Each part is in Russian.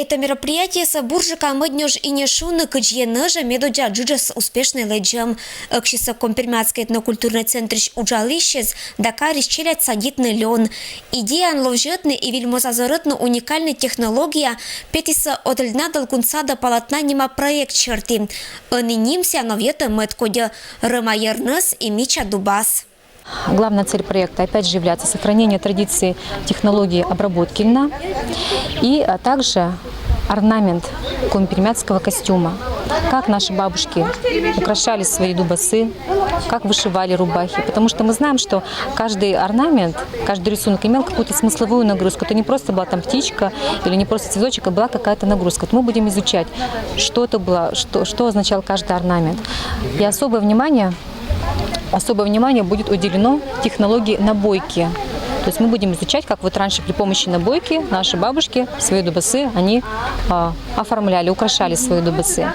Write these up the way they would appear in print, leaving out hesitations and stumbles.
Это мероприятие собуржика мыднёж и нешуны кыджьенежа медуджа джуджас успешный леджем. Экшиса Компирмятский этнокультурный центрищ уджалищес дакарищ челять садитный лен. Идея анловжетный и вельмозазоротно уникальная технология петиса от льна до лкунца до полотна нема проект черти. Нынимся новета мэткодя рымаернес и мича дубас. Главная цель проекта, опять же, является сохранение традиции технологии обработки льна и также орнамент компирмятского костюма. Как наши бабушки украшали свои дубасы, как вышивали рубахи. Потому что мы знаем, что каждый орнамент, каждый рисунок имел какую-то смысловую нагрузку. Это не просто была там птичка или не просто цветочек, а была какая-то нагрузка. Вот мы будем изучать, что это было, что означал каждый орнамент. И особое внимание будет уделено технологии набойки. То есть мы будем изучать, как вот раньше при помощи набойки наши бабушки свои дубасы, они оформляли, украшали свои дубасы.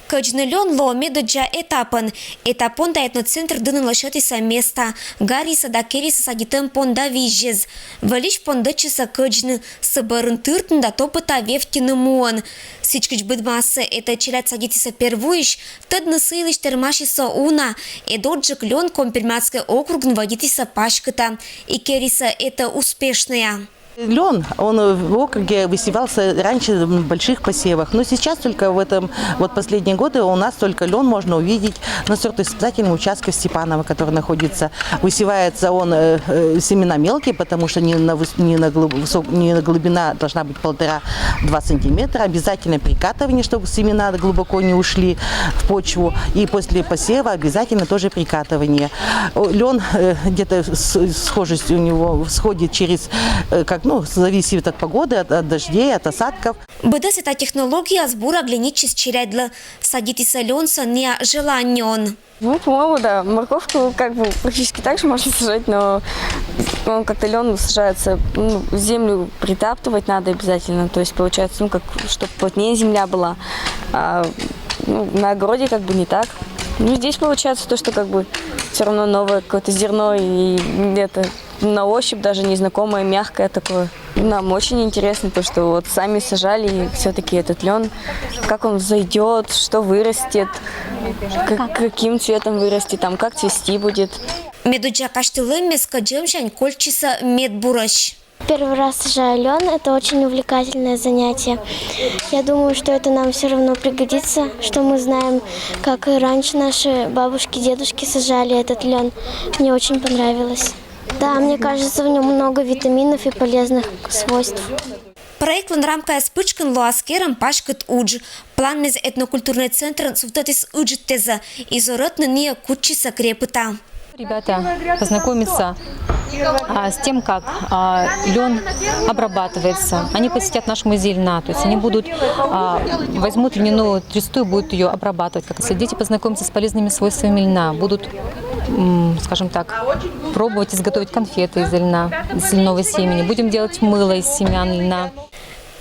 Кăjнăлён ло медуджа этапын. Этапон да этноцентр дынын лăшăтиса места. Гариса да кериса садитым понда вижез. Вăлич пондăчыса кăjны. Сăбărын тыртын да топыта вевтины муон. Сичкыч быдмасы это челят садитиса первуиш. Тăдны сыйлыш термашиса уна. Эдоджик лён Компирмятский округн водитиса пашкыта. И кериса это успешная. Лен, он в округе высевался раньше в больших посевах, но сейчас только в этом, вот последние годы у нас только лен можно увидеть на сортоиспытательном участке в Степаново, который находится. Высевается он семена мелкие, потому что глубина должна быть 1,5-2 сантиметра. Обязательно прикатывание, чтобы семена глубоко не ушли в почву. И после посева обязательно тоже прикатывание. Лен где-то схожесть у него сходит через, зависит от погоды, от дождей, от осадков. Быдас эта технология сбора глиничис черядла садитиса ленса не желанен. Ну, по-моему, да. Морковку практически так же можно сажать, но он как-то лен сажается, землю притаптывать надо обязательно. То есть получается, чтобы плотнее земля была. А на огороде не так. Здесь получается то, что все равно новое какое-то зерно и где-то на ощупь даже незнакомое, мягкое такое. Нам очень интересно то, что вот сами сажали и все-таки этот лен, как он взойдет, что вырастет, каким цветом вырастет, как цвести будет. Медуджа каштылым мескаджемшань кольчиса медбураш. Первый раз сажаю лен, это очень увлекательное занятие. Я думаю, что это нам все равно пригодится, что мы знаем, как и раньше наши бабушки, дедушки сажали этот лен. Мне очень понравилось. Да, мне кажется, в нем много витаминов и полезных свойств. Проект в рамках спичкин лоаскером пашкет удж. План мез этнокультурный центр сувтатис уджтеза. Изоротно не кучиса крепыта. Ребята познакомятся с тем, как лен обрабатывается. Они посетят наш музей льна, то есть они возьмут льняную тресту и будут ее обрабатывать. Как если дети познакомятся с полезными свойствами льна, будут, скажем так, пробовать изготовить конфеты из льна, из льняного семени. Будем делать мыло из семян льна.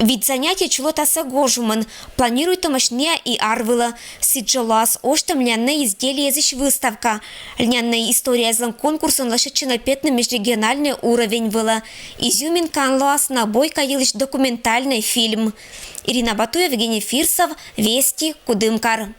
Вид занятия чулотаса гожуман. Планирует тамашния и арвыла. Сиджалас оштам льняные изделия зищ выставка. Льняная история злам конкурсом лошадчина петный межрегиональный уровень была. Изюминка анлас набой каилыш документальный фильм. Ирина Батуева, Евгений Фирсов, Вести, Кудымкар.